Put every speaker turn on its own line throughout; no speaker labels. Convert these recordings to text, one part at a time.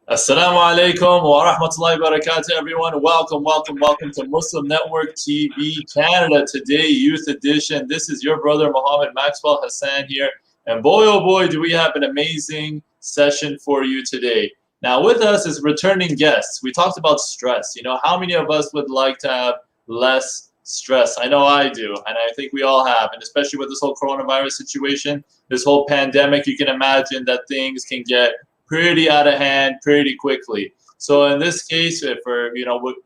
Assalamu alaikum wa rahmatullahi wa barakatuh, everyone. Welcome to Muslim Network TV Canada. Today, Youth Edition. This is your brother, Muhammad Maxwell Hassan here. And boy, oh boy, do we have an amazing session for you today. Now, with us is returning guests. We talked about stress. You know, how many of us would like to have less stress? I know I do, and I think we all have. And especially with this whole coronavirus situation, this whole pandemic, you can imagine that things can get pretty out of hand pretty quickly. So in this case, if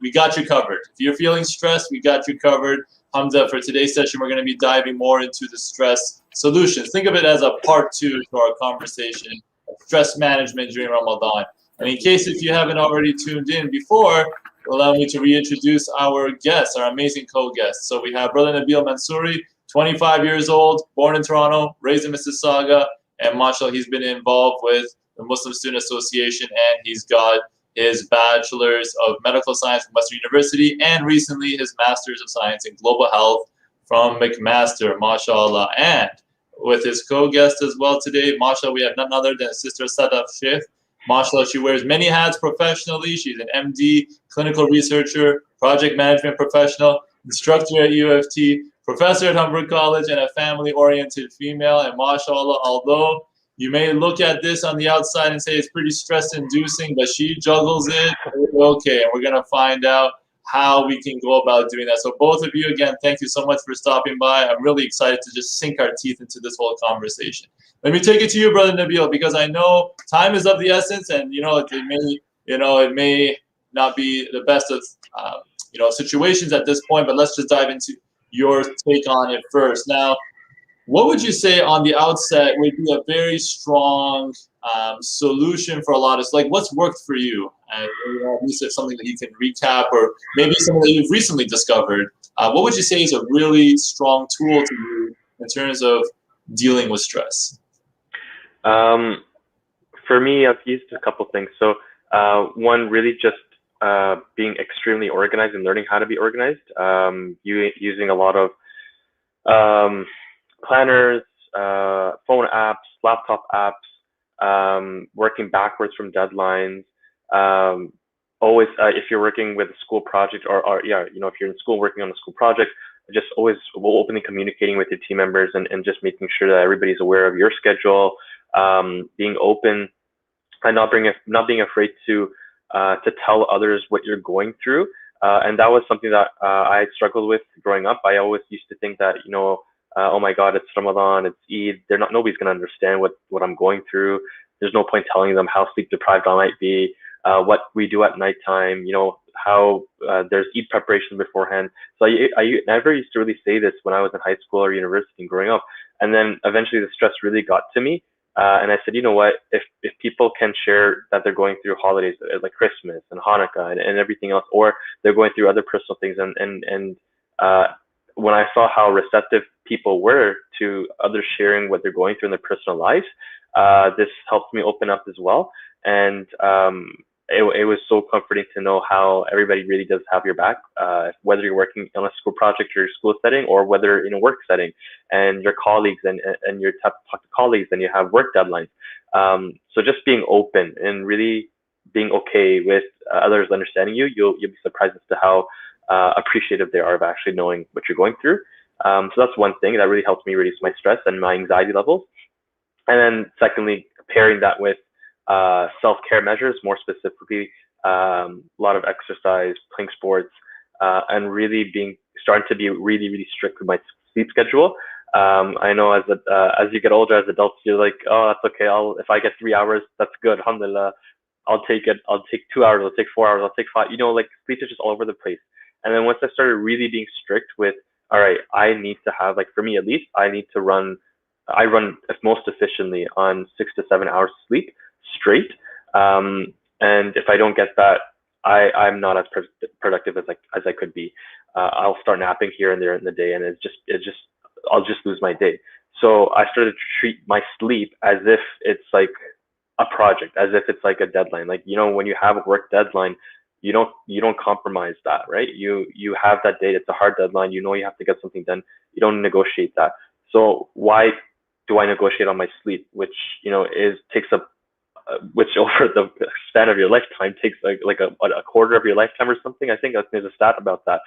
we got you covered. If you're feeling stressed, we got you covered. Hamza, for today's session, we're going to be diving more into the stress solutions. Think of it as a part 2 to our conversation of stress management during Ramadan. And in case if you haven't already tuned in before, allow me to reintroduce our guests, our amazing co-guests. So we have Brother NABEEL Mansuri, 25 years old, born in Toronto, raised in Mississauga, and mashallah, he's been involved with the Muslim Student Association, and he's got his Bachelor's of Medical Science from Western University, and recently his Master's of Science in Global Health from McMaster, mashallah. And with his co-guest as well today, mashallah, we have none other than Sister SADAF SHEIK. Mashallah, she wears many hats professionally. She's an MD, clinical researcher, project management professional, instructor at UFT, professor at Humber College, and a family-oriented female. And mashallah, although you may look at this on the outside and say it's pretty stress-inducing, but she juggles it. Okay, and we're going to find out how we can go about doing that. So both of you, again, thank you so much for stopping by. I'm really excited to just sink our teeth into this whole conversation. Let me take it to you, Brother NABEEL, because I know time is of the essence, and it may not be the best of situations at this point, but let's just dive into your take on it first. Now, what would you say on the outset would be a very strong solution for a lot of, like, what's worked for you? At least if something that you can recap, or maybe something that you've recently discovered. What would you say is a really strong tool to you in terms of dealing with stress?
For me, I've used a couple things. So one, really just being extremely organized and learning how to be organized, using a lot of planners, phone apps, laptop apps, working backwards from deadlines. Always, if you're working with a school project, or if you're in school working on a school project, just always openly communicating with your team members and just making sure that everybody's aware of your schedule, being open and not being afraid to tell others what you're going through. And that was something that I struggled with growing up. I always used to think that, oh my God, it's Ramadan, it's Eid. Nobody's gonna understand what I'm going through. There's no point telling them how sleep deprived I might be, what we do at nighttime, how there's Eid preparation beforehand. So I never used to really say this when I was in high school or university and growing up. And then eventually the stress really got to me. And I said, you know what, if people can share that they're going through holidays like Christmas and Hanukkah and everything else, or they're going through other personal things, and when I saw how receptive people were to others sharing what they're going through in their personal lives, this helped me open up as well. And it was so comforting to know how everybody really does have your back, whether you're working on a school project or your school setting, or whether in a work setting, and your colleagues and you talk to colleagues and you have work deadlines. So just being open and really being okay with others understanding you, you'll be surprised as to how appreciative they are of actually knowing what you're going through. So that's one thing that really helps me reduce my stress and my anxiety levels. And then secondly, pairing that with self-care measures, more specifically, a lot of exercise, playing sports, and really starting to be really, really strict with my sleep schedule. I know as you get older, as adults, you're like, oh, that's okay. If I get 3 hours, that's good. Alhamdulillah. I'll take it. I'll take 2 hours. I'll take 4 hours. I'll take 5. Like sleep is just all over the place. And then once I started really being strict with, all right, I need to have, like, for me at least, I run most efficiently on 6 to 7 hours of sleep straight. And if I don't get that, I'm not as productive as I could be. I'll start napping here and there in the day, and I'll just lose my day. So I started to treat my sleep as if it's like a project, as if it's like a deadline. Like, when you have a work deadline, you don't compromise that, right? You have that date. It's a hard deadline. You have to get something done. You don't negotiate that. So why do I negotiate on my sleep, which takes up which over the span of your lifetime takes like a quarter of your lifetime or something. I think there's a stat about that.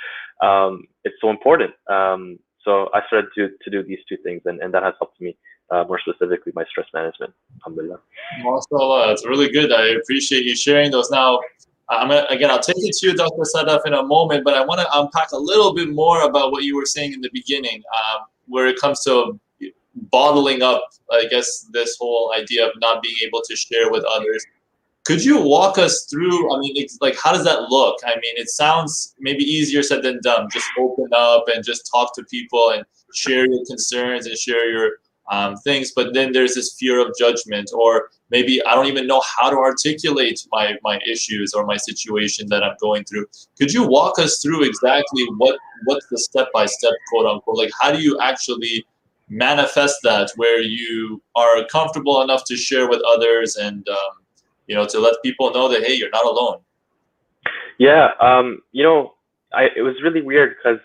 It's so important. So I started to do these two things, and that has helped me more specifically my stress management. Alhamdulillah.
MashaAllah, it's really good. I appreciate you sharing those. Now, I'll take it to you, Dr. Sadaf, in a moment, but I want to unpack a little bit more about what you were saying in the beginning, where it comes to bottling up, I guess, this whole idea of not being able to share with others. Could you walk us through, I mean, it's like, how does that look? I mean, it sounds maybe easier said than done. Just open up and just talk to people and share your concerns and share your things. But then there's this fear of judgment, or maybe I don't even know how to articulate my issues or my situation that I'm going through. Could you walk us through exactly what's the step-by-step, quote unquote, like how do you actually manifest that where you are comfortable enough to share with others and, to let people know that, hey, you're not alone?
Yeah, it was really weird because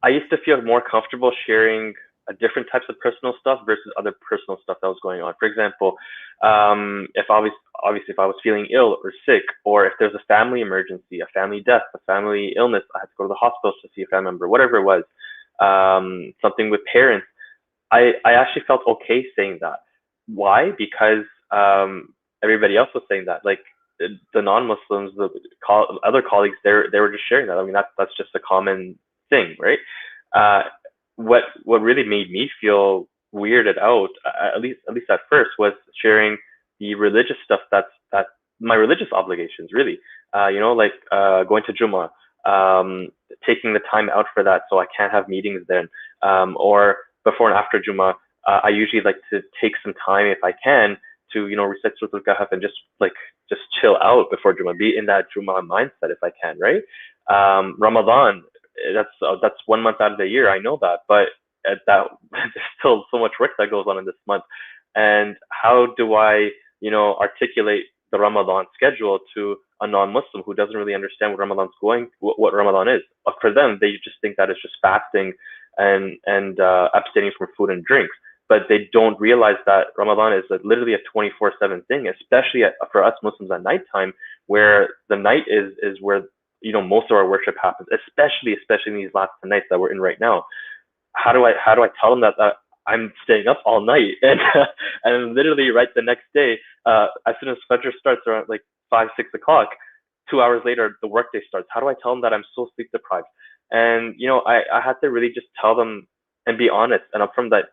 I used to feel more comfortable sharing different types of personal stuff versus other personal stuff that was going on. For example, if I was feeling ill or sick, or if there's a family emergency, a family death, a family illness, I had to go to the hospital to see a family member, whatever it was, something with parents, I actually felt okay saying that. Why? Because everybody else was saying that. Like the non-Muslims, the other colleagues, they were just sharing that. I mean, that's just a common thing, right? What really made me feel weirded out, at least at first, was sharing the religious stuff that's my religious obligations, really. Like going to Jummah, taking the time out for that so I can't have meetings then, or before and after Jummah. I usually like to take some time if I can to recite Surah Al-Kahf and just chill out before Jummah, be in that Jummah mindset if I can, right? Ramadan, that's 1 month out of the year, I know that, but there's still so much work that goes on in this month. And how do I articulate the Ramadan schedule to a non-Muslim who doesn't really understand what Ramadan is? For them, they just think that it's just fasting and abstaining from food and drinks, but they don't realize that Ramadan is literally a 24/7 thing, especially for us Muslims at nighttime, where the night is where most of our worship happens, especially in these last 10 nights that we're in right now. How do I tell them that I'm staying up all night and literally right the next day, as soon as Fajr starts around like 5-6 o'clock, 2 hours later the workday starts? How do I tell them that I'm so sleep deprived? And I had to really just tell them and be honest and upfront that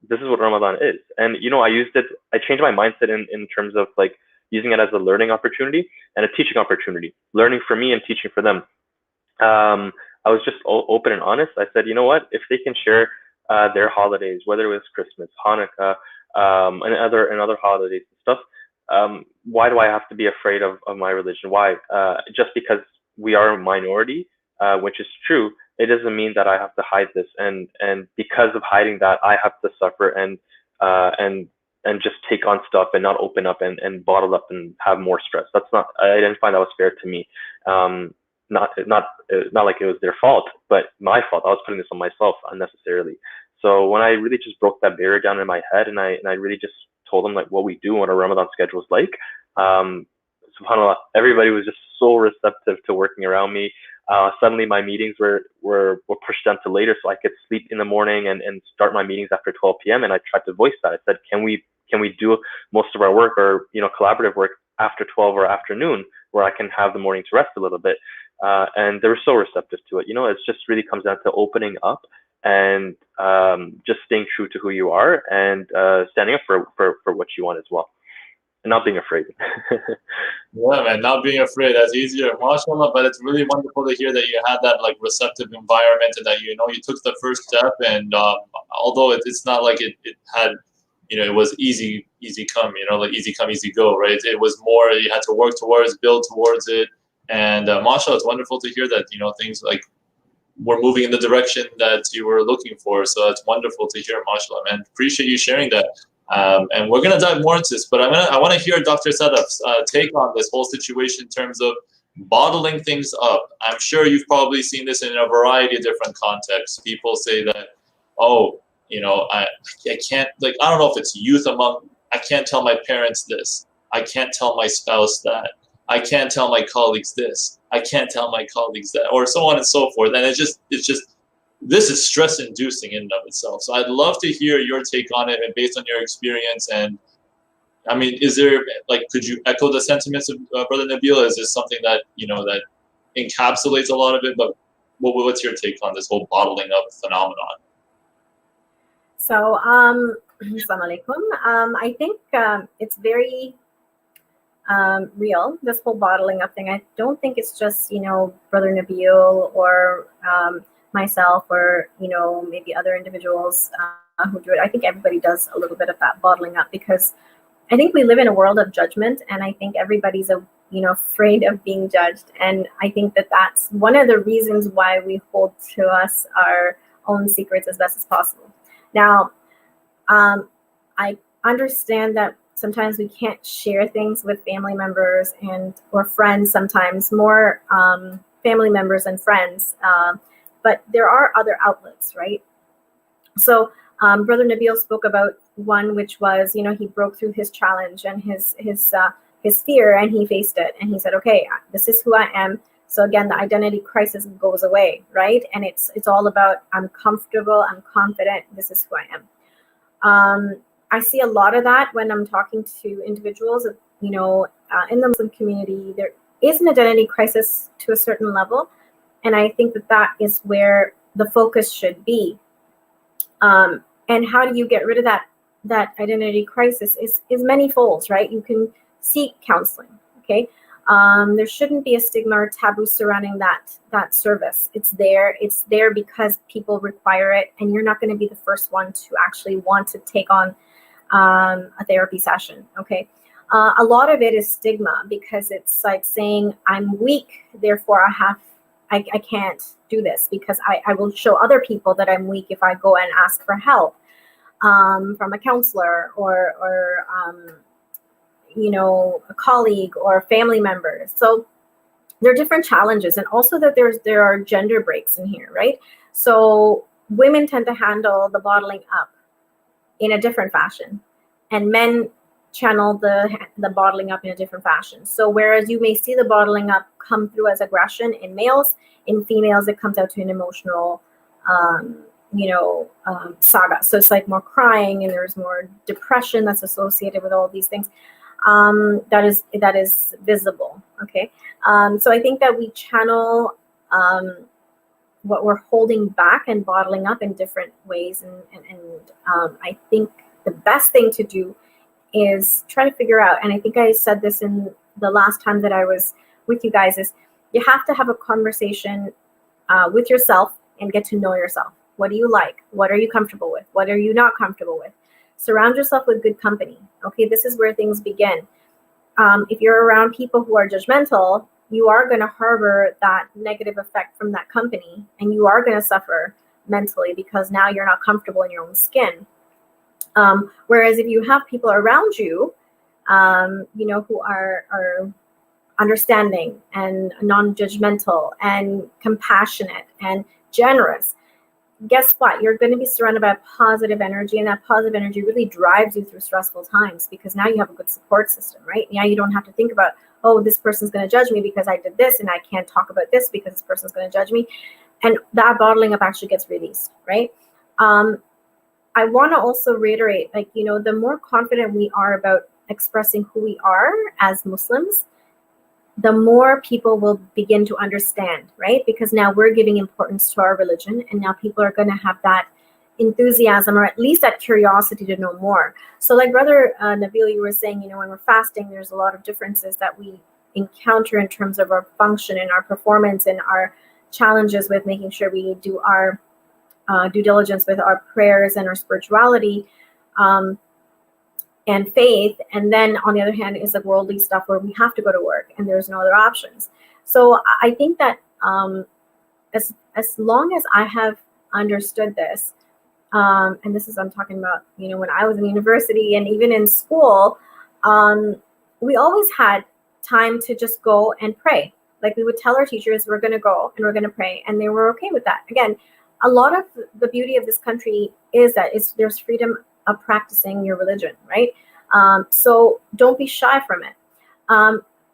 this is what Ramadan is. And I changed my mindset in terms of like using it as a learning opportunity and a teaching opportunity, learning for me and teaching for them. I was just open and honest. I said, you know what, if they can share their holidays, whether it was Christmas, Hanukkah, and other holidays and stuff, why do I have to be afraid of my religion? Why? Just because we are a minority, which is true, it doesn't mean that I have to hide this. And because of hiding that, I have to suffer and just take on stuff and not open up and bottle up and have more stress. I didn't find that was fair to me. Not like it was their fault, but my fault. I was putting this on myself unnecessarily. So when I really just broke that barrier down in my head and I really just told them like what we do and what our Ramadan schedule is like, subhanAllah, everybody was just so receptive to working around me. Suddenly my meetings were pushed down to later so I could sleep in the morning and start my meetings after 12 p.m. And I tried to voice that. I said, can we do most of our work or collaborative work after 12 or afternoon where I can have the morning to rest a little bit? And they were so receptive to it. It just really comes down to opening up and just staying true to who you are and standing up for what you want as well. And not being afraid.
Yeah, man, not being afraid. That's easier, mashallah. But it's really wonderful to hear that you had that like receptive environment and that you took the first step. And although it's not like it had, it was easy come, like easy come, easy go, right? It was more you had to work towards, build towards it. And mashallah, it's wonderful to hear that things like were moving in the direction that you were looking for. So it's wonderful to hear, mashallah, man. Appreciate you sharing that. And we're going to dive more into this, but I want to hear Dr. Sadaf's take on this whole situation in terms of bottling things up. I'm sure you've probably seen this in a variety of different contexts. People say that, I can't, like, I don't know if it's youth among I can't tell my parents this. I can't tell my spouse that. I can't tell my colleagues this. I can't tell my colleagues that, or so on and so forth. And it's just this is stress inducing in and of itself. So I'd love to hear your take on it and based on your experience. And I mean, is there, like, could you echo the sentiments of Brother Nabeel? Is this something that, that encapsulates a lot of it? But what's your take on this whole bottling up phenomenon?
So, Assalamu alaikum. I think it's very real, this whole bottling up thing. I don't think it's just, Brother Nabeel or myself or, maybe other individuals who do it. I think everybody does a little bit of that bottling up because I think we live in a world of judgment, and I think everybody's afraid of being judged. And I think that that's one of the reasons why we hold to us our own secrets as best as possible. Now, I understand that sometimes we can't share things with family members or friends, sometimes more family members and friends, but there are other outlets, right? So Brother Nabeel spoke about one, which was, he broke through his challenge and his fear, and he faced it, and he said, okay, this is who I am. So again, the identity crisis goes away, right? And it's all about, I'm comfortable, I'm confident, this is who I am. I see a lot of that when I'm talking to individuals, in the Muslim community. There is an identity crisis to a certain level, and I think that is where the focus should be. And how do you get rid of that identity crisis is many folds, right? You can seek counseling, okay? There shouldn't be a stigma or taboo surrounding that service. It's there because people require it, and you're not going to be the first one to actually want to take on a therapy session, okay? A lot of it is stigma because it's like saying, I'm weak, therefore I can't do this because I will show other people that I'm weak if I go and ask for help from a counselor or a colleague or family members. So there are different challenges, and also that there are gender breaks in here, right? So women tend to handle the bottling up in a different fashion, and men channel the bottling up in a different fashion. So whereas you may see the bottling up come through as aggression in males, in females it comes out to an emotional saga. So it's like more crying, and there's more depression that's associated with all these things. That is visible. Okay. So I think that we channel what we're holding back and bottling up in different ways. And I think the best thing to do is try to figure out, and I think I said this in the last time that I was with you guys, is you have to have a conversation with yourself and get to know yourself. What do you like? What are you comfortable with? What are you not comfortable with? Surround yourself with good company. Okay, this is where things begin. If you're around people who are judgmental, you are going to harbor that negative effect from that company, and you are going to suffer mentally because now you're not comfortable in your own skin. Whereas if you have people around you, who are understanding and non-judgmental and compassionate and generous, guess what? You're going to be surrounded by positive energy, and that positive energy really drives you through stressful times because now you have a good support system, right? Now you don't have to think about, oh, this person's going to judge me because I did this, and I can't talk about this because this person's going to judge me. And that bottling up actually gets released, right? I want to also reiterate, the more confident we are about expressing who we are as Muslims, the more people will begin to understand, right? Because now we're giving importance to our religion, and now people are going to have that enthusiasm, or at least that curiosity to know more. So like Brother Nabeel, you were saying, when we're fasting, there's a lot of differences that we encounter in terms of our function and our performance and our challenges with making sure we do our due diligence with our prayers and our spirituality and faith. And then on the other hand is the worldly stuff where we have to go to work and there's no other options. So I think that as long as I have understood this, and this is, I'm talking about, when I was in university and even in school, we always had time to just go and pray. Like we would tell our teachers, we're going to go and we're going to pray. And they were okay with that. Again, a lot of the beauty of this country is that there's freedom of practicing your religion, right? So don't be shy from it.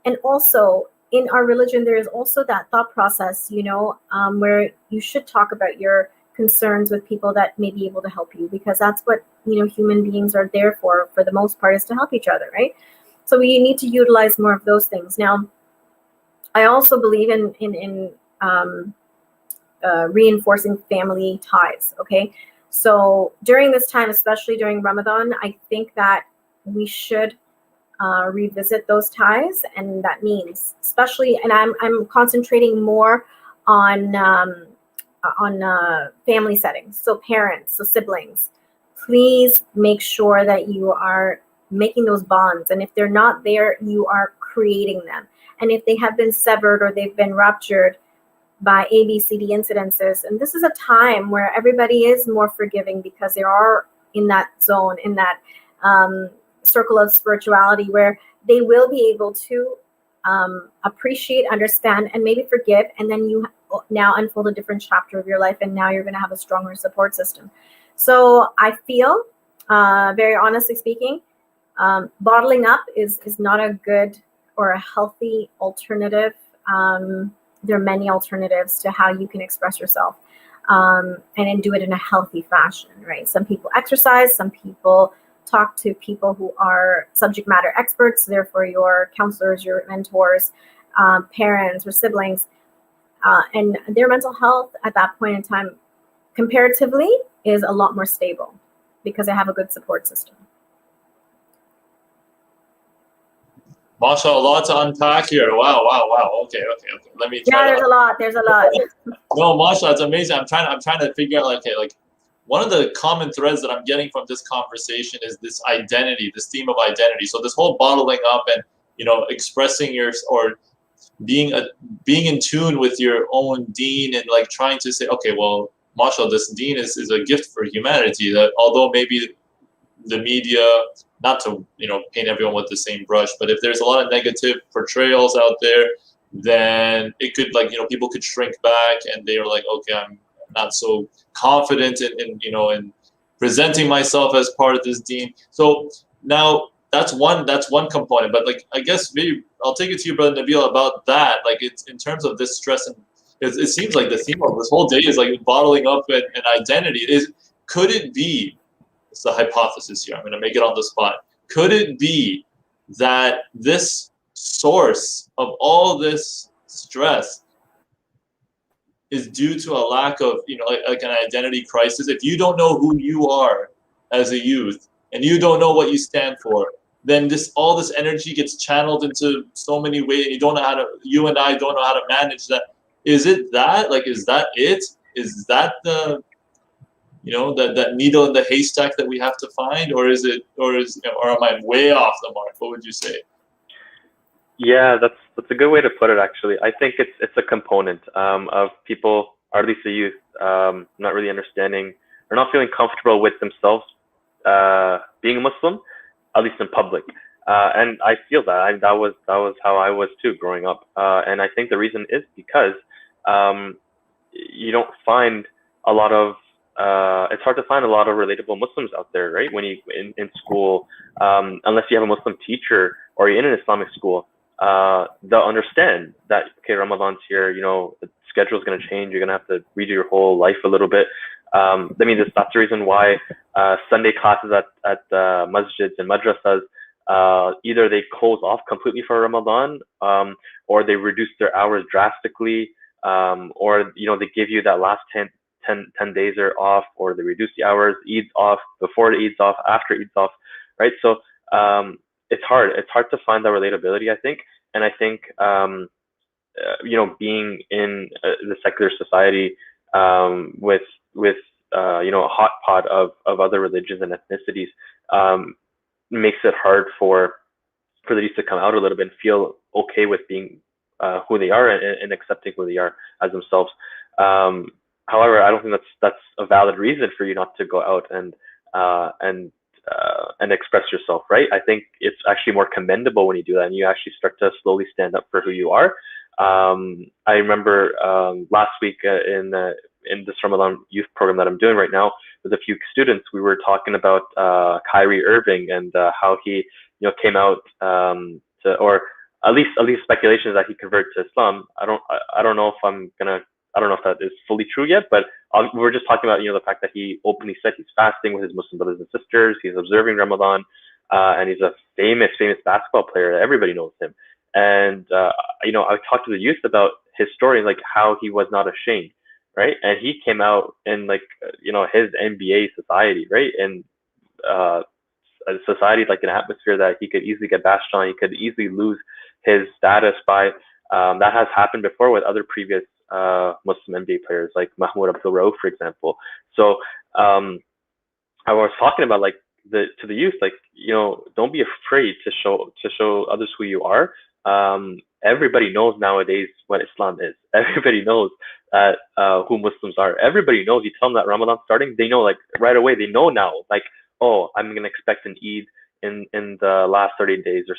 And also, in our religion, there is also that thought process, where you should talk about your concerns with people that may be able to help you, because that's what human beings are there for the most part, is to help each other, right? So we need to utilize more of those things. Now, I also believe in reinforcing family ties. Okay, so during this time, especially during Ramadan, I think that we should revisit those ties, and that means especially, and I'm concentrating more on family settings. So parents, so siblings, please make sure that you are making those bonds, and if they're not there, you are creating them. And if they have been severed or they've been ruptured by ABCD incidences, and this is a time where everybody is more forgiving because they are in that zone, in that circle of spirituality, where they will be able to appreciate, understand, and maybe forgive, and then you now unfold a different chapter of your life, and now you're going to have a stronger support system. So I feel, very honestly speaking, bottling up is not a good or a healthy alternative. There are many alternatives to how you can express yourself, and then do it in a healthy fashion, right? Some people exercise, some people talk to people who are subject matter experts, therefore your counselors, your mentors, parents or siblings, and their mental health at that point in time comparatively is a lot more stable because they have a good support system.
Masha, a lot to unpack here. Wow. Okay. Let me try.
Yeah, there's a lot.
No, Masha, it's amazing. I'm trying to figure out, like one of the common threads that I'm getting from this conversation is this identity, this theme of identity. So this whole bottling up and expressing or being in tune with your own deen, and like trying to say, okay, well, Masha, this deen is a gift for humanity. That although maybe the media, not to paint everyone with the same brush, but if there's a lot of negative portrayals out there, then it could, like, people could shrink back, and they're like, okay, I'm not so confident in presenting myself as part of this deen. So now that's one component, but like, I guess maybe I'll take it to you, Brother Nabeel, about that. Like, it's in terms of this stress, and it seems like the theme of this whole day is like bottling up and identity. Could it be, it's a hypothesis here, I'm going to make it on the spot, could it be that this source of all this stress is due to a lack of, like an identity crisis? If you don't know who you are as a youth, and you don't know what you stand for, then all this energy gets channeled into so many ways, and you and I don't know how to manage that. Is it that? Like, is that it? Is that the that needle in the haystack that we have to find, or am I way off the mark? What would you say?
Yeah, that's a good way to put it, actually. I think it's a component of people, or at least the youth, not really understanding or not feeling comfortable with themselves being a Muslim, at least in public. And I feel that that was how I was too growing up. And I think the reason is because you don't find a lot of it's hard to find a lot of relatable Muslims out there, right? When you in school, unless you have a Muslim teacher or you're in an Islamic school, they'll understand that, okay, Ramadan's here, the schedule is going to change. You're going to have to redo your whole life a little bit. I mean, that's the reason why Sunday classes at masjids and madrasas, either they close off completely for Ramadan, or they reduce their hours drastically, or they give you that last 10 days are off, or they reduce the hours, Eid's off, before the Eid's off, after Eid's off, right? So it's hard to find that relatability, I think. And I think being in the secular society with a hot pot of other religions and ethnicities, makes it hard for the youth to come out a little bit and feel okay with being who they are and accepting who they are as themselves. However, I don't think that's a valid reason for you not to go out and express yourself, right? I think it's actually more commendable when you do that, and you actually start to slowly stand up for who you are. I remember last week in in this Ramadan youth program that I'm doing right now with a few students, we were talking about Kyrie Irving and how he came out or at least speculation is that he converted to Islam. I don't know if I don't know if that is fully true yet, but we're just talking about the fact that he openly said he's fasting with his Muslim brothers and sisters. He's observing Ramadan, and he's a famous basketball player. Everybody knows him. And I talked to the youth about his story, like how he was not ashamed, right? And he came out in his NBA society, right? And a society, like an atmosphere that he could easily get bashed on. He could easily lose his status by. That has happened before with other previous Muslim NBA players, like Mahmoud Abdul Rauf, for example. So I was talking about to the youth, don't be afraid to show others who you are. Everybody knows nowadays what Islam is. Everybody knows who Muslims are. Everybody knows. You tell them that Ramadan's starting, they know right away. They know now, oh, I'm gonna expect an Eid in the last 30 days or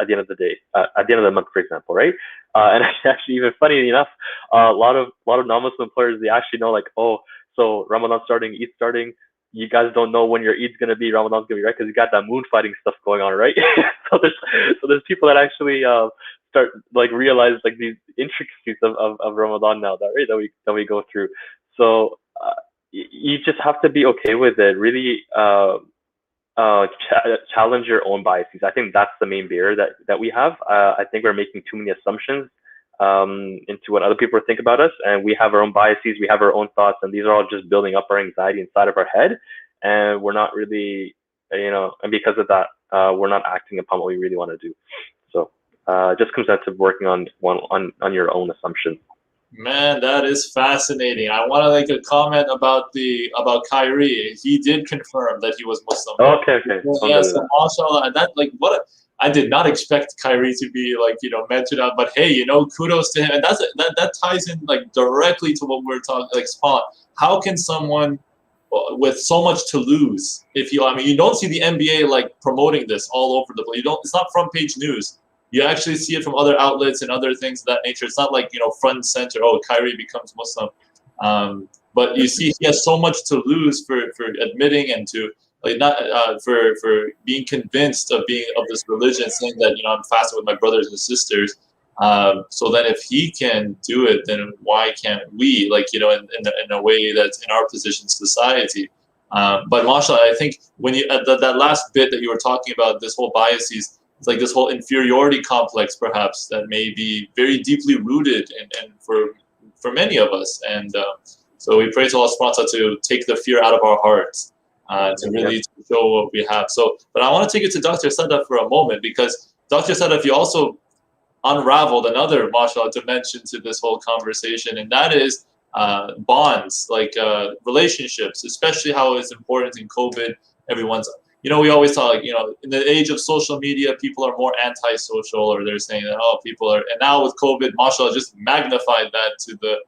at the end of the day, at the end of the month, for example, right? And actually, even funny enough, a lot of non-Muslim players, they actually know oh, so Ramadan's starting, Eid starting. You guys don't know when your Eid's gonna be, Ramadan's gonna be, right? Because you got that moon fighting stuff going on, right? so there's people that actually start realize these intricacies of Ramadan now that we go through. So you just have to be okay with it. Really challenge your own biases. I think that's the main barrier that we have. I think we're making too many assumptions into what other people think about us, and we have our own biases, we have our own thoughts, and these are all just building up our anxiety inside of our head, and we're not really, and because of that, we're not acting upon what we really want to do. So it just comes down to working on your own assumptions.
Man, that is fascinating. I want to make a comment about Kyrie. He did confirm that he was Muslim.
Okay.
Yeah, so mashallah, and that I did not expect Kyrie to be mentioned out, but hey, kudos to him, and that ties in directly to what we're talking Spawn. How can someone with so much to lose, you don't see the NBA promoting this all over the place. It's not front page news. You actually see it from other outlets and other things of that nature. It's not front and center. Oh, Kyrie becomes Muslim, but you see he has so much to lose for admitting and to for being convinced of this religion, saying that I'm fasting with my brothers and sisters. So that if he can do it, then why can't we? In a way that's in our position, society. But mashallah, I think when you that last bit that you were talking about, this whole biases. It's this whole inferiority complex, perhaps, that may be very deeply rooted and for many of us. And so we pray to Allah subhanahu wa ta'ala to take the fear out of our hearts, to really show what we have. So, but I want to take it to Dr. SADAF for a moment, because Dr. SADAF, you also unraveled another, mashallah, dimension to this whole conversation, and that is bonds, relationships, especially how it's important in COVID. Everyone's we always talk, in the age of social media, people are more antisocial, or they're saying that, oh, people are, and now with COVID, mashallah, just magnified that to the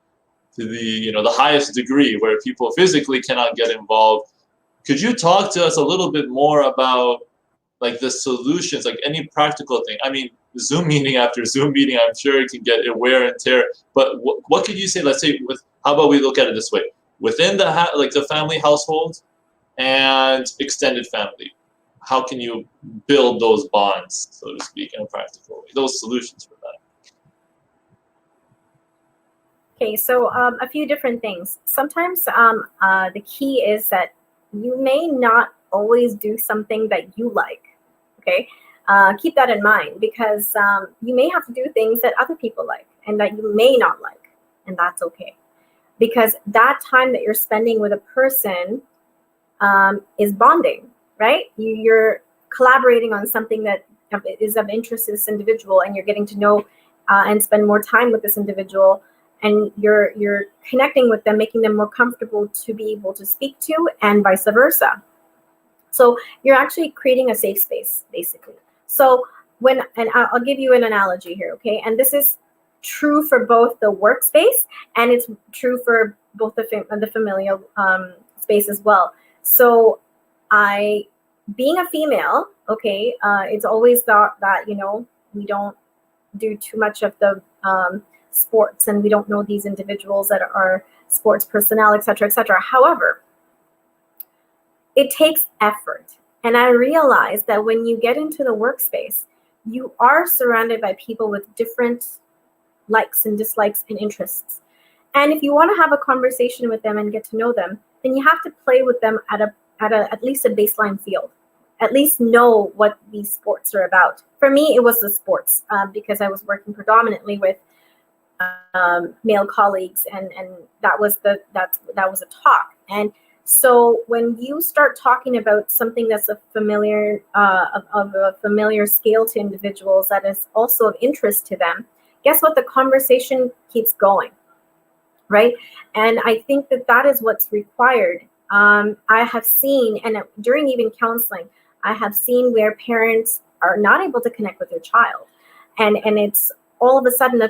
the highest degree, where people physically cannot get involved. Could you talk to us a little bit more about the solutions, any practical thing? I mean, Zoom meeting after Zoom meeting, I'm sure it can get wear and tear. But what could you say? Let's say, how about we look at it this way: within the family household and extended family, how can you build those bonds, so to speak, in a practical way? Those solutions for that.
Okay, so a few different things. Sometimes the key is that you may not always do something that you like. Okay, keep that in mind, because you may have to do things that other people like and that you may not like, and that's okay, because that time that you're spending with a person is bonding, right? You're collaborating on something that is of interest to this individual, and you're getting to know and spend more time with this individual, and you're connecting with them, making them more comfortable to be able to speak to, and vice versa. So you're actually creating a safe space, basically. So I'll give you an analogy here, okay? And this is true for both the workspace, and it's true for both the familial space as well. So being a female, okay, it's always thought that, we don't do too much of the sports, and we don't know these individuals that are sports personnel, etc., etc. However, it takes effort. And I realize that when you get into the workspace, you are surrounded by people with different likes and dislikes and interests. And if you want to have a conversation with them and get to know them, then you have to play with them at least a baseline field. At least know what these sports are about. For me, it was the sports because I was working predominantly with male colleagues, and that was a talk. And so when you start talking about something that's a familiar of a familiar scale to individuals that is also of interest to them, guess what? The conversation keeps going, right? And I think that is what's required. I have seen, and during even counseling, I have seen where parents are not able to connect with their child, and it's all of a sudden the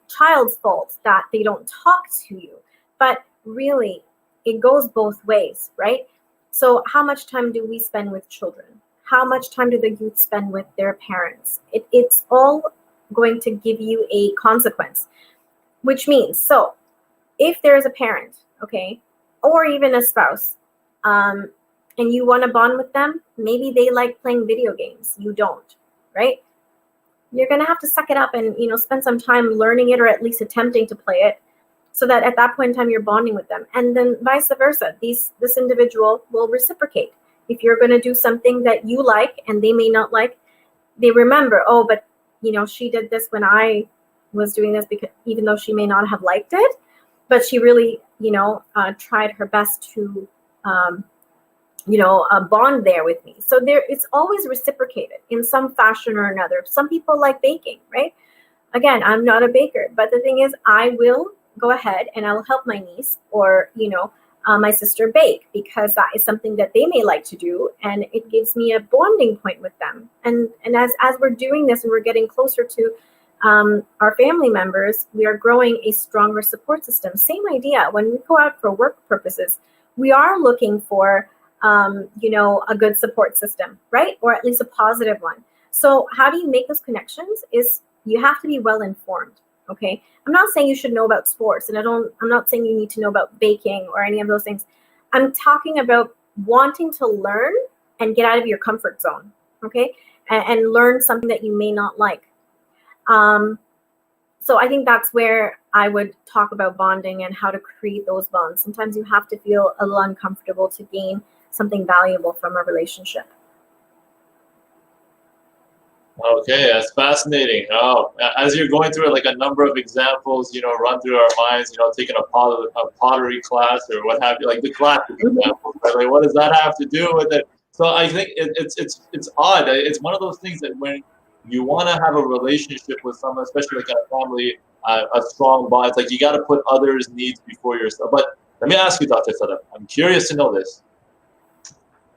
child's fault that they don't talk to you. But really, it goes both ways, right? So how much time do we spend with children? How much time do the youth spend with their parents? It's all going to give you a consequence, which means, so if there is a parent, okay, or even a spouse, and you want to bond with them, maybe they like playing video games, you don't, right? You're going to have to suck it up and, spend some time learning it, or at least attempting to play it, so that at that point in time you're bonding with them. And then vice versa, this individual will reciprocate. If you're going to do something that you like and they may not like, they remember, oh, but she did this when I was doing this, because even though she may not have liked it, but she really tried her best to bond there with me. So it's always reciprocated in some fashion or another. Some people like baking, right? Again, I'm not a baker, but the thing is, I will go ahead and I'll help my niece or my sister bake, because that is something that they may like to do, and it gives me a bonding point with them. And as we're doing this and we're getting closer to our family members, we are growing a stronger support system. Same idea. When we go out for work purposes, we are looking for a good support system, right? Or at least a positive one. So how do you make those connections? Is you have to be well informed. Okay. I'm not saying you should know about sports, and I'm not saying you need to know about baking or any of those things. I'm talking about wanting to learn and get out of your comfort zone. Okay. And learn something that you may not like. So I think that's where I would talk about bonding and how to create those bonds. Sometimes you have to feel a little uncomfortable to gain something valuable from a relationship.
Okay, that's fascinating. Oh, as you're going through it, like a number of examples, run through our minds, taking a pottery class or what have you, like the classic examples, right? Like, what does that have to do with it? So I think it's odd. It's one of those things that when you want to have a relationship with someone, especially like a family, a strong bond, it's like you got to put others' needs before yourself. But let me ask you, Dr. SADAF, I'm curious to know this.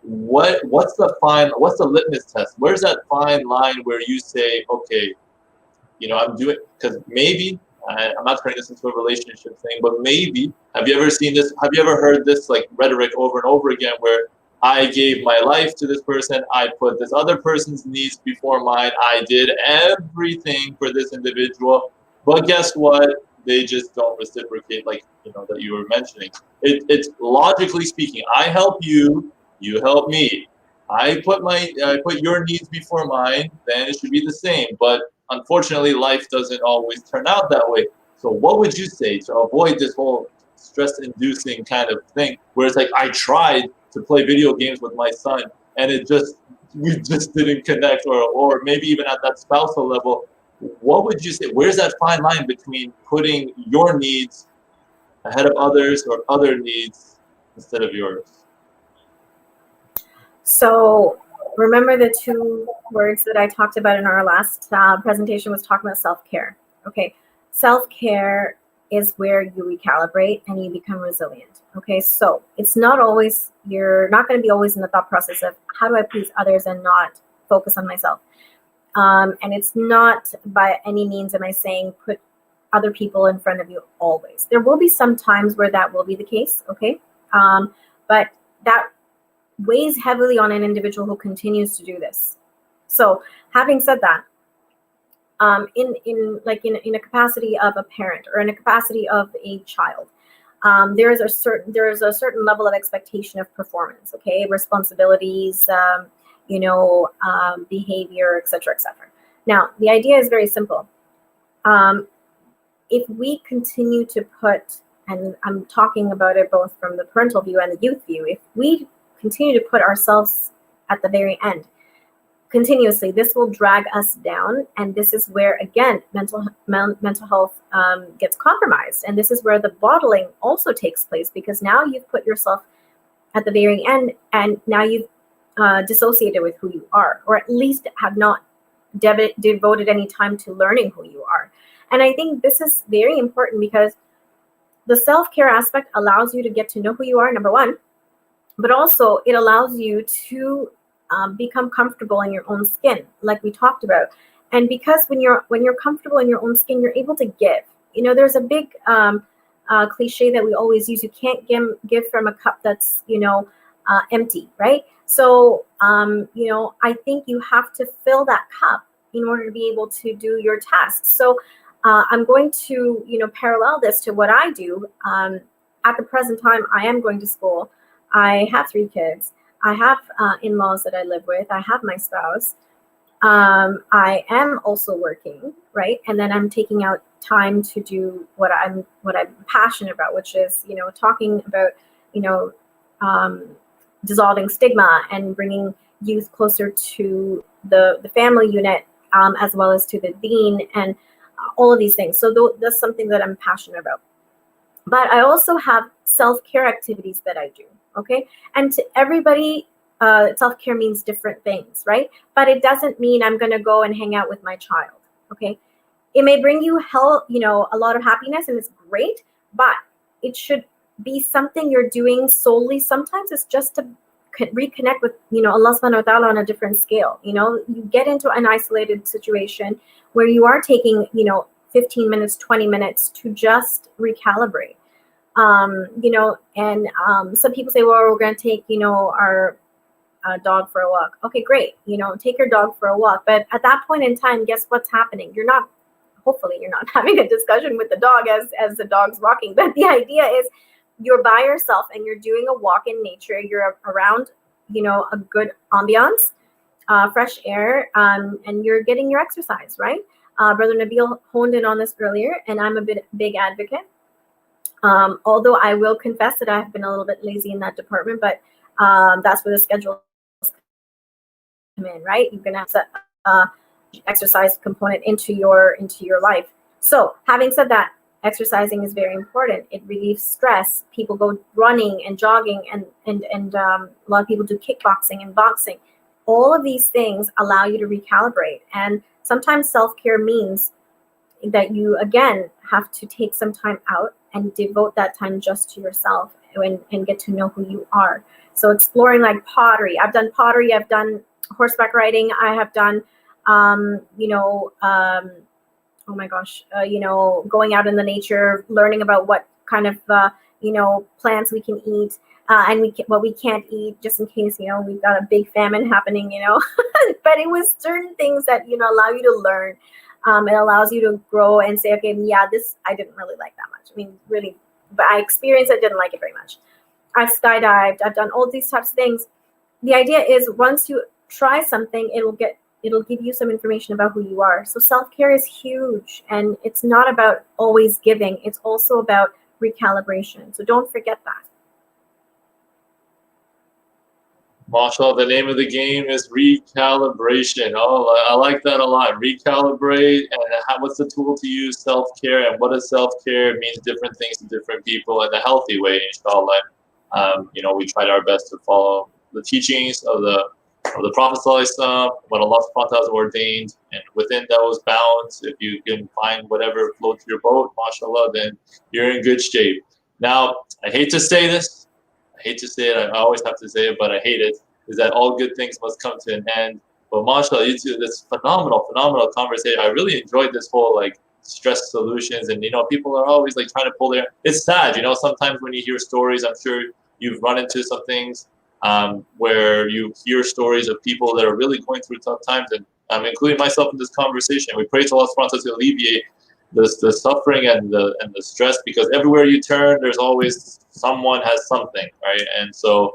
What's the litmus test? Where's that fine line where you say, okay, I'm doing, because maybe I'm not turning this into a relationship thing, but maybe, have you ever seen this? Have you ever heard this like rhetoric over and over again, where I gave my life to this person, I put this other person's needs before mine, I did everything for this individual, but guess what? They just don't reciprocate, like that you were mentioning. It's logically speaking, I help you. You help me. I put your needs before mine, then it should be the same. But unfortunately, life doesn't always turn out that way. So what would you say to avoid this whole stress-inducing kind of thing, where it's like, I tried to play video games with my son, and we just didn't connect, or maybe even at that spousal level? What would you say? Where's that fine line between putting your needs ahead of others, or other needs instead of yours?
So remember, the two words that I talked about in our last presentation was talking about self-care. Okay, self-care is where you recalibrate and you become resilient. Okay, so it's not always, you're not going to be always in the thought process of how do I please others and not focus on myself. And it's not by any means am I saying put other people in front of you always. There will be some times where that will be the case. Okay, but that weighs heavily on an individual who continues to do this. So having said that, in a capacity of a parent or in a capacity of a child, there is a certain level of expectation of performance, okay, responsibilities, behavior, etc., etc. Now, the idea is very simple. If we continue to put, and I'm talking about it both from the parental view and the youth view, if we continue to put ourselves at the very end continuously, this will drag us down, and this is where, again, mental health gets compromised, and this is where the bottling also takes place, because now you've put yourself at the very end, and now you've dissociated with who you are, or at least have not devoted any time to learning who you are. And I think this is very important, because the self-care aspect allows you to get to know who you are, number one, but also it allows you to become comfortable in your own skin, like we talked about. And because when you're comfortable in your own skin, you're able to give. There's a big cliche that we always use: you can't give from a cup that's empty, right? So I think you have to fill that cup in order to be able to do your tasks. So I'm going to parallel this to what I do. At the present time, I am going to school. I have 3 kids. I have in-laws that I live with. I have my spouse. I am also working, right? And then I'm taking out time to do what I'm passionate about, which is talking about dissolving stigma and bringing youth closer to the family unit, as well as to the dean, and all of these things. So that's something that I'm passionate about. But I also have self-care activities that I do. Okay, and to everybody, self-care means different things, right? But it doesn't mean I'm going to go and hang out with my child. Okay, it may bring you a lot of happiness, and it's great, but it should be something you're doing solely. Sometimes it's just to reconnect with Allah subhanahu wa ta'ala on a different scale. You get into an isolated situation where you are taking 15 minutes, 20 minutes to just recalibrate. Some people say, well, we're going to take, our dog for a walk. Okay, great. Take your dog for a walk. But at that point in time, guess what's happening? Hopefully you're not having a discussion with the dog as the dog's walking. But the idea is you're by yourself and you're doing a walk in nature. You're around, a good ambiance, fresh air, and you're getting your exercise, right? Brother Nabeel honed in on this earlier, and I'm a big advocate. Although I will confess that I've been a little bit lazy in that department, but that's where the schedules come in, right? You're gonna have to exercise component into your life. So having said that, exercising is very important. It relieves stress. People go running and jogging, and a lot of people do kickboxing and boxing. All of these things allow you to recalibrate. And sometimes self-care means that you, again, have to take some time out and devote that time just to yourself and get to know who you are. So exploring like pottery. I've done pottery. I've done horseback riding. I have done, oh my gosh, going out in the nature, learning about what kind of, plants we can eat and what we can't eat, just in case, we've got a big famine happening, But it was certain things that, allow you to learn. It allows you to grow and say, okay, yeah, this I didn't really like that much. I mean, really, but I experienced it, didn't like it very much. I've skydived. I've done all these types of things. The idea is once you try something, it'll give you some information about who you are. So self-care is huge, and it's not about always giving. It's also about recalibration. So don't forget that.
MashaAllah, the name of the game is recalibration. Oh, I like that a lot. Recalibrate, and what's the tool to use? Self-care, and what does self-care means? Different things to different people in a healthy way, inshallah. We tried our best to follow the teachings of the Prophet ﷺ, what Allah subhanahu wa ta'ala has ordained, and within those bounds, if you can find whatever floats your boat, mashallah, then you're in good shape. Now, I hate to say this, I hate to say it, I always have to say it, but I hate it, is that all good things must come to an end. But mashallah, you two, this phenomenal conversation. I really enjoyed this whole stress solutions, and people are always trying to pull their, it's sad, sometimes when you hear stories, I'm sure you've run into some things where you hear stories of people that are really going through tough times, and I'm including myself in this conversation. We pray to Allah subhanahu wa ta'ala to alleviate the suffering and the stress, because everywhere you turn, there's always someone has something, right? And so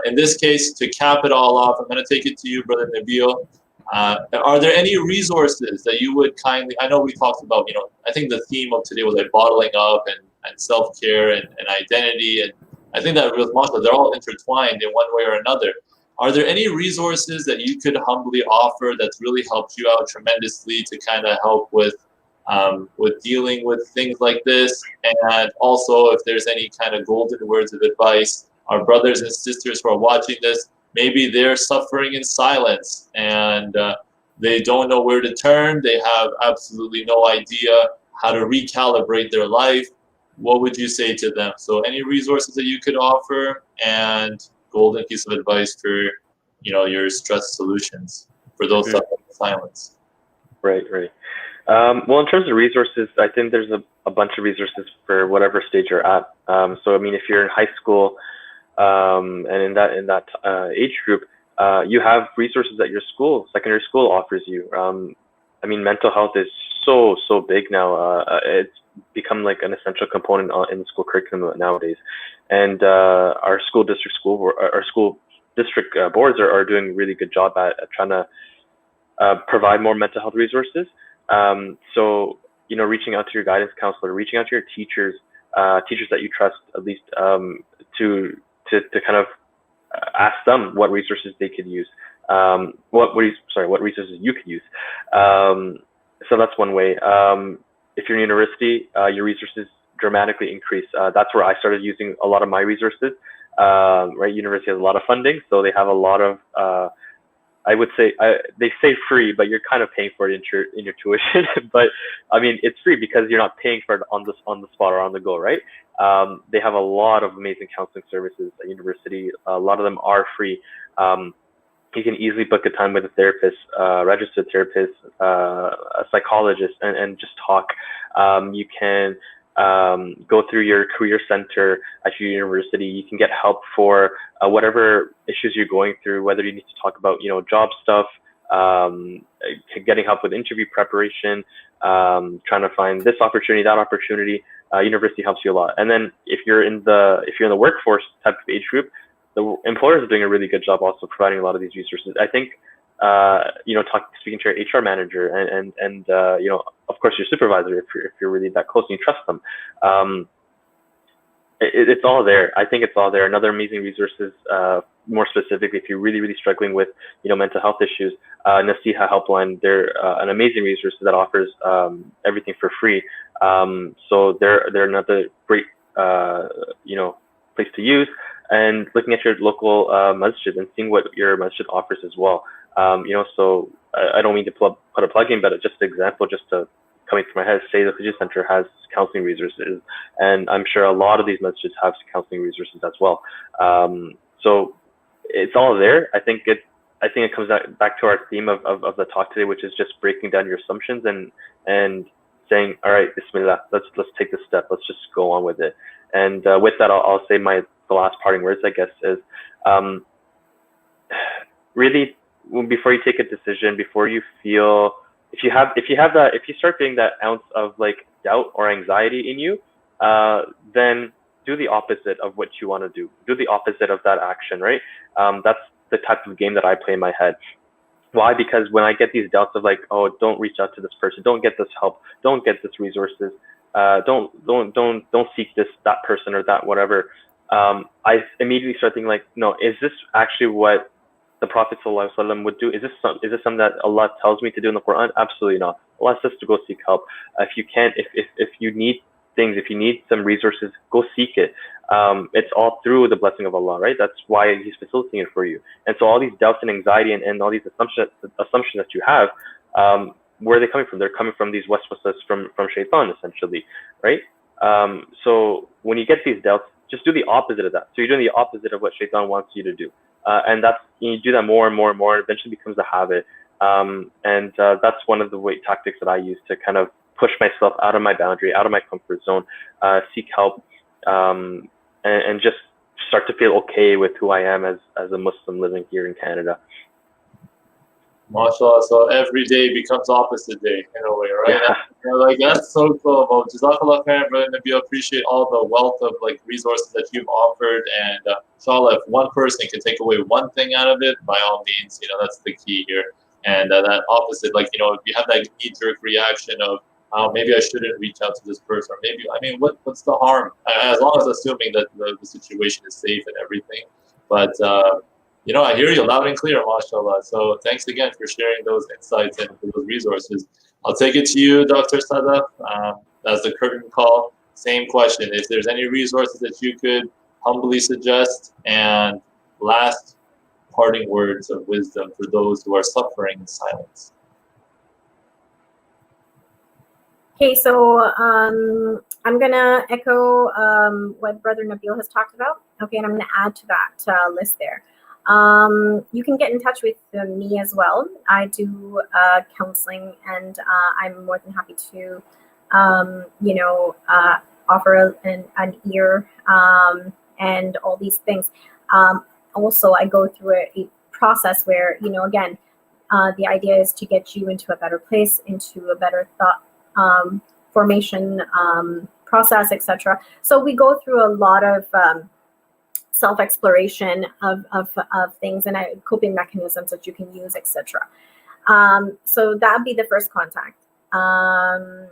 in this case, to cap it all off, I'm going to take it to you, Brother NABEEL. Are there any resources that you would kindly, I know we talked about, I think the theme of today was like bottling up and self-care and identity, and I think that they're all intertwined in one way or another. Are there any resources that you could humbly offer that's really helped you out tremendously to kind of help with dealing with things like this? And also, if there's any kind of golden words of advice, our brothers and sisters who are watching this, maybe they're suffering in silence and they don't know where to turn. They have absolutely no idea how to recalibrate their life. What would you say to them? So any resources that you could offer, and golden piece of advice for your stress solutions for those suffering in silence.
Right. Well, in terms of resources, I think there's a bunch of resources for whatever stage you're at. So I mean, if you're in high school and in that age group, you have resources that your secondary school offers you. I mean, mental health is so big now. It's become like an essential component in the school curriculum nowadays, and our school district boards are doing a really good job at trying to provide more mental health resources. So reaching out to your guidance counselor, reaching out to your teachers that you trust, at least, to kind of ask them what resources they could use, what resources you could use. So that's one way. If you're in university, your resources dramatically increase. That's where I started using a lot of my resources. Right, university has a lot of funding, so they have a lot of. I would say they say free, but you're kind of paying for it in your tuition. But I mean, it's free because you're not paying for it on the spot or on the go, right? They have a lot of amazing counseling services at university. A lot of them are free. You can easily book a time with a therapist, registered therapist, a psychologist, and just talk. You can go through your career center at your university. You can get help for whatever issues you're going through, whether you need to talk about, job stuff, getting help with interview preparation, trying to find this opportunity, that opportunity. University helps you a lot. And then if you're in the workforce type of age group, the employers are doing a really good job also providing a lot of these resources. I think, speaking to your HR manager and of course your supervisor, if you're really that close and you trust them, it's all there. I think it's all there. Another amazing resource is, more specifically, if you're really struggling with, mental health issues, Nasiha Helpline, they're an amazing resource that offers everything for free. So they're another great, place to use. And looking at your local masjid and seeing what your masjid offers as well. So I don't mean to put a plug in, but just an example, just to coming to my head, say the Hijj Center has counseling resources, and I'm sure a lot of these masjids have counseling resources as well. So it's all there. I think it comes back to our theme of the talk today, which is just breaking down your assumptions and saying, all right, Bismillah, let's take this step. Let's just go on with it. And with that, I'll say the last parting words, I guess, is really, before you take a decision, before you feel, if you start feeling that ounce of like doubt or anxiety in you, then do the opposite of what you want to do. Do the opposite of that action, right? That's the type of game that I play in my head. Why? Because when I get these doubts of like, oh, don't reach out to this person, don't get this help, don't get this resources, don't seek that person or that whatever. I immediately start thinking like, no, is this actually what the Prophet ﷺ would do? Is this something that Allah tells me to do in the Quran? Absolutely not. Allah says to go seek help. If you need things, if you need some resources, go seek it. It's all through the blessing of Allah, right? That's why He's facilitating it for you. And so all these doubts and anxiety and all these assumptions that you have, where are they coming from? They're coming from these waswasas from shaitan, essentially, right? So when you get these doubts, just do the opposite of that. So you're doing the opposite of what shaitan wants you to do. And you do that more and more and more, and eventually becomes a habit. And that's one of the tactics that I use to kind of push myself out of my boundary, out of my comfort zone, seek help, and just start to feel okay with who I am as a Muslim living here in Canada.
MashaAllah. So every day becomes opposite day in a way, right?
Yeah.
Like that's so cool. Well, Jazakallah khairan, brother Nabil. Appreciate all the wealth of like resources that you've offered, and inshallah, if one person can take away one thing out of it, by all means, that's the key here. And that opposite, like if you have that knee-jerk reaction of, oh, maybe I shouldn't reach out to this person, or maybe what's the harm? As long as assuming that the situation is safe and everything, but. I hear you loud and clear, mashallah. So thanks again for sharing those insights and those resources. I'll take it to you, Dr. SADAF, as the curtain call. Same question. If there's any resources that you could humbly suggest, and last parting words of wisdom for those who are suffering in silence.
Okay, so I'm going to echo what Brother Nabil has talked about. Okay, and I'm going to add to that list there. You can get in touch with me as well. I do counseling, and I'm more than happy to, offer an ear and all these things. Also, I go through a process where, again, the idea is to get you into a better place, into a better thought formation process, etc. So we go through a lot of self-exploration of things and coping mechanisms that you can use, etc. So that would be the first contact. And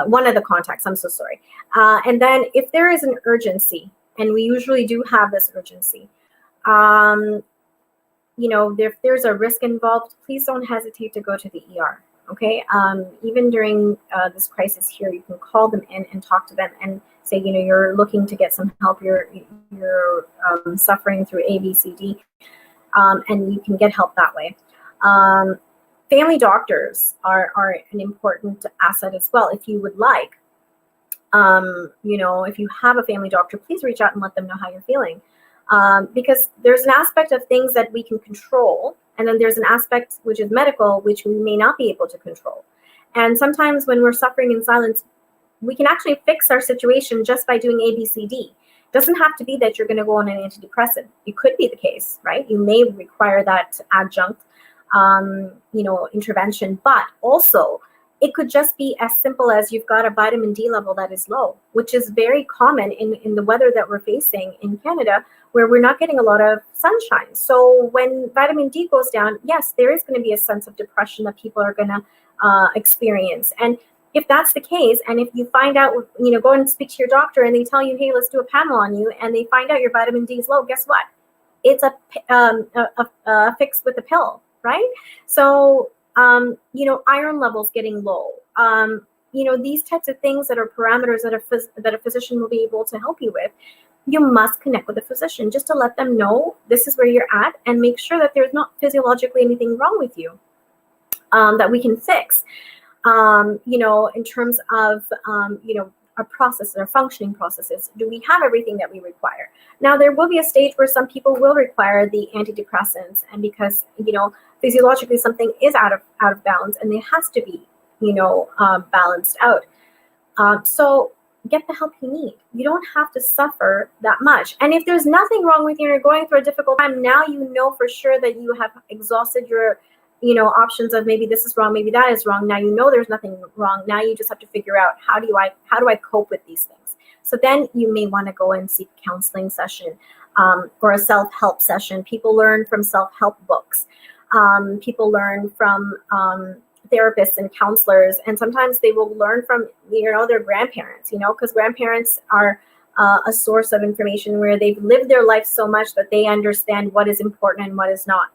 one of the contacts, I'm so sorry. And then if there is an urgency, and we usually do have this urgency, if there's a risk involved, please don't hesitate to go to the ER. Okay, even during this crisis here, you can call them in and talk to them and say, you're looking to get some help, you're suffering through A, B, C, D, and you can get help that way. Family doctors are an important asset as well. If you would like, if you have a family doctor, please reach out and let them know how you're feeling, because there's an aspect of things that we can control. And then there's an aspect which is medical, which we may not be able to control. And sometimes when we're suffering in silence, we can actually fix our situation just by doing A, B, C, D. It doesn't have to be that you're going to go on an antidepressant. It could be the case, right? You may require that adjunct, intervention, but also it could just be as simple as you've got a vitamin D level that is low, which is very common in the weather that we're facing in Canada, where we're not getting a lot of sunshine. So when vitamin D goes down, yes, there is going to be a sense of depression that people are going to experience. And if that's the case, and if you find out, go and speak to your doctor and they tell you, hey, let's do a panel on you, and they find out your vitamin D is low, guess what? It's a fix with a pill, right? So, iron levels getting low, these types of things that are parameters that a physician will be able to help you with. You must connect with a physician just to let them know this is where you're at, and make sure that there's not physiologically anything wrong with you that we can fix. In terms of, our processes, our functioning processes, do we have everything that we require? Now, there will be a stage where some people will require the antidepressants, and because, physiologically something is out of balance, and it has to be, balanced out. So get the help you need. You don't have to suffer that much. And if there's nothing wrong with you and you're going through a difficult time, now you know for sure that you have exhausted your options of maybe this is wrong, maybe that is wrong. Now you know there's nothing wrong. Now you just have to figure out how do I cope with these things. So then you may want to go and seek a counseling session or a self-help session. People learn from self-help books. People learn from therapists and counselors, and sometimes they will learn from their grandparents, because grandparents are a source of information where they've lived their life so much that they understand what is important and what is not.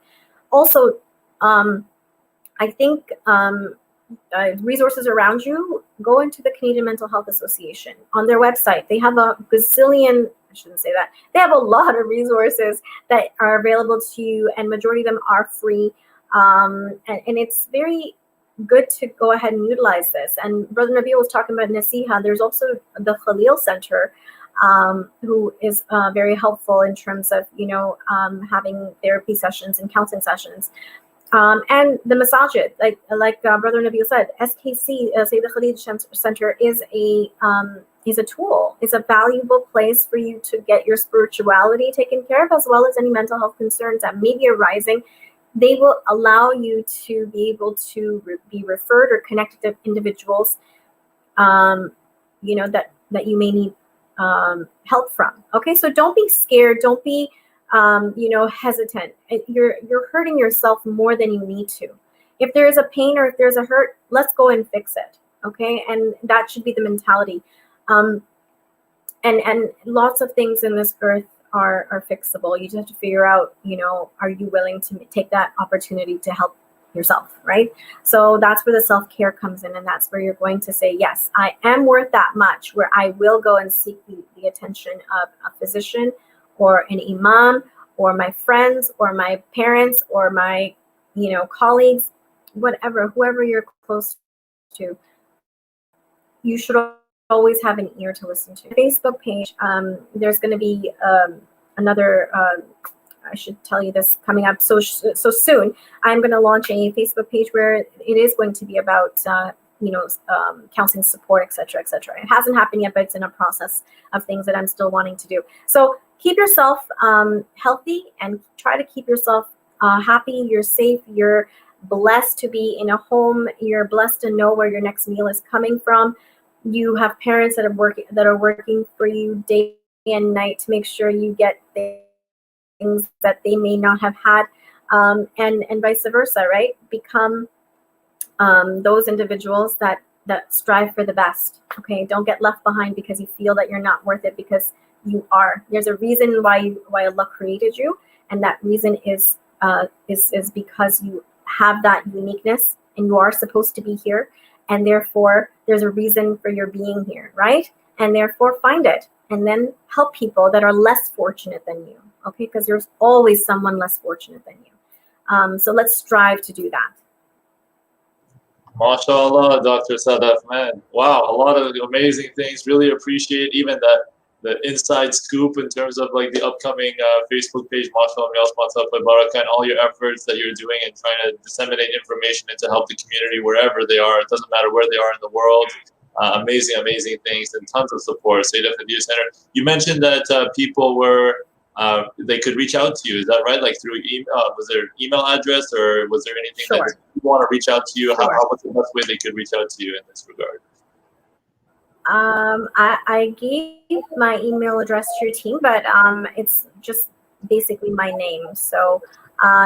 Also, I think resources around you, go into the Canadian Mental Health Association. On their website, they have a gazillion, I shouldn't say that, they have a lot of resources that are available to you, and majority of them are free. And it's very good to go ahead and utilize this. And Brother Nabil was talking about Nasiha. There's also the Khalil Center, who is very helpful in terms of, having therapy sessions and counseling sessions. And the masajid, like Brother Nabil said, SKC, Sayyid Khalid Center is a tool, is a valuable place for you to get your spirituality taken care of, as well as any mental health concerns that may be arising they will allow you to be able to be referred or connected to individuals, you know, that you may need help from. Okay, so don't be scared. Don't be, you know, hesitant. You're hurting yourself more than you need to. If there is a pain or if there's a hurt, let's go and fix it. Okay, and that should be the mentality. And lots of things in this earth are fixable. You just have to figure out, you know, are you willing to take that opportunity to help yourself, right? So that's where the self-care comes in, and that's where you're going to say, yes, I am worth that much, where I will go and seek the attention of a physician or an imam or my friends or my parents or my, you know, colleagues, whatever, whoever you're close to. You should always have an ear to listen to. Facebook page, there's going to be another, I should tell you this coming up so soon. I'm going to launch a Facebook page where it is going to be about, you know, counseling support, etc., etc. It hasn't happened yet, but it's in a process of things that I'm still wanting to do. So keep yourself healthy and try to keep yourself happy. You're safe. You're blessed to be in a home. You're blessed to know where your next meal is coming from. You have parents that are working for you day and night to make sure you get things that they may not have had, and vice versa, right? Become those individuals that strive for the best. Okay, don't get left behind because you feel that you're not worth it, because you are. There's a reason why Allah created you, and that reason is because you have that uniqueness and you are supposed to be here. And therefore, there's a reason for your being here, right? And therefore, find it and then help people that are less fortunate than you, okay? Because there's always someone less fortunate than you. So let's strive to do that.
MashaAllah, Dr. SADAF, man. Wow, a lot of amazing things. Really appreciate even the inside scoop in terms of like the upcoming Facebook page, MashaAllah, and all your efforts that you're doing and trying to disseminate information and to help the community wherever they are. It doesn't matter where they are in the world. Amazing, amazing things and tons of support. SADAF Hadith Center. You mentioned that people were, they could reach out to you. Is that right? Like through email? Was there an email address, or was there anything
Sure.
that people want to reach out to you?
Sure.
How was the best way they could reach out to you in this regard?
I gave my email address to your team, but it's just basically my name. So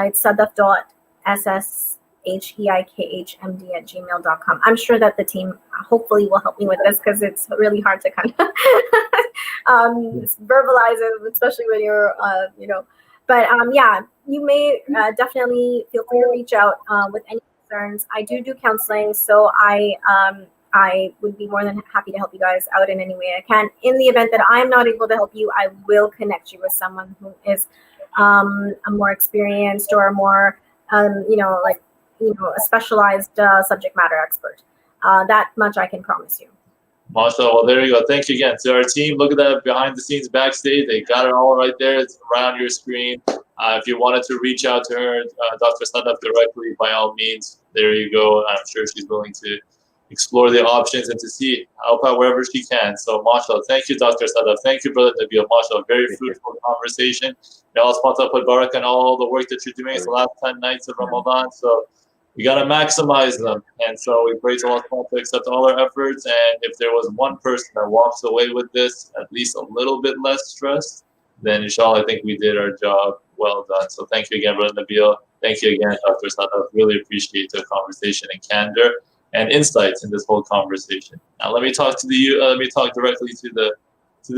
it's sadaf.sscheikmd@gmail.com. I'm sure that the team hopefully will help me with this, because it's really hard to kind of verbalize it, especially when you're, you know. But yeah, you may definitely feel free to reach out with any concerns. I do counseling, so I would be more than happy to help you guys out in any way I can. In the event that I'm not able to help you, I will connect you with someone who is a more experienced or a more, you know, like, you know, a specialized subject matter expert. That much I can promise you.
MashaAllah, well, there you go. Thank you again to our team. Look at that behind the scenes backstage. They got it all right there. It's around your screen. If you wanted to reach out to her, Dr. SADAF, directly, by all means, there you go. I'm sure she's willing to explore the options and to see, help out wherever she can. So, mashallah, thank you, Dr. SADAF. Thank you, Brother NABEEL. Mashallah, very fruitful conversation. May Allah subhanahu put barakah in all the work that you're doing. It's the last 10 nights of Ramadan, so we got to maximize them. And so we pray to Allah subhanahu to accept all our efforts. And if there was one person that walks away with this, at least a little bit less stressed, then inshallah, I think we did our job well done. So thank you again, Brother NABEEL. Thank you again, Dr. SADAF. Really appreciate the conversation and candor and insights in this whole conversation. Now let me talk to let me talk directly to the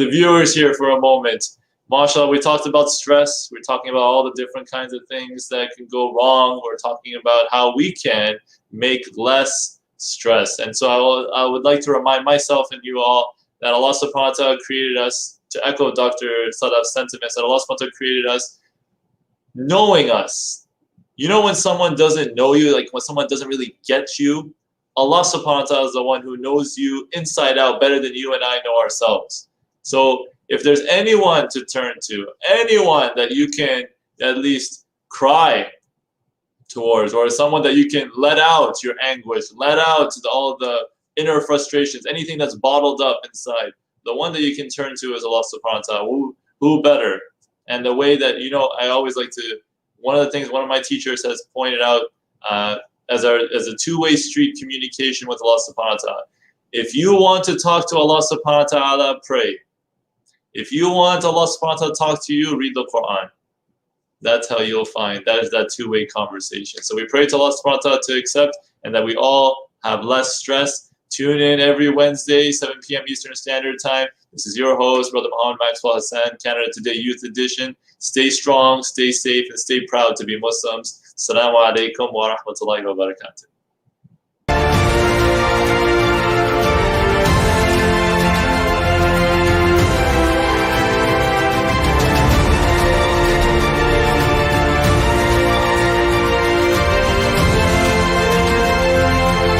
viewers here for a moment. MashaAllah, we talked about stress. We're talking about all the different kinds of things that can go wrong. We're talking about how we can make less stress. And so I would like to remind myself and you all that Allah subhanahu wa ta'ala created us, to echo Dr. SADAF's sentiments, that Allah subhanahu wa ta'ala created us knowing us. You know when someone doesn't know you, like when someone doesn't really get you, Allah subhanahu wa ta'ala is the one who knows you inside out better than you and I know ourselves. So if there's anyone to turn to, anyone that you can at least cry towards, or someone that you can let out your anguish, let out all the inner frustrations, anything that's bottled up inside, the one that you can turn to is Allah subhanahu wa ta'ala. Who better? And the way that, you know, I always like to one of the things one of my teachers has pointed out as a two-way street communication with Allah subhanahu wa ta'ala. If you want to talk to Allah subhanahu wa ta'ala, pray. If you want Allah subhanahu wa ta'ala to talk to you, read the Quran. That's how you'll find that is that two-way conversation. So we pray to Allah subhanahu wa ta'ala to accept, and that we all have less stress. Tune in every Wednesday, 7 p.m. Eastern Standard Time. This is your host, Brother Muhammad Maxwell Hassan, Canada Today Youth Edition. Stay strong, stay safe, and stay proud to be Muslims. Assalamu alaikum wa rahmatullahi wa barakatuh.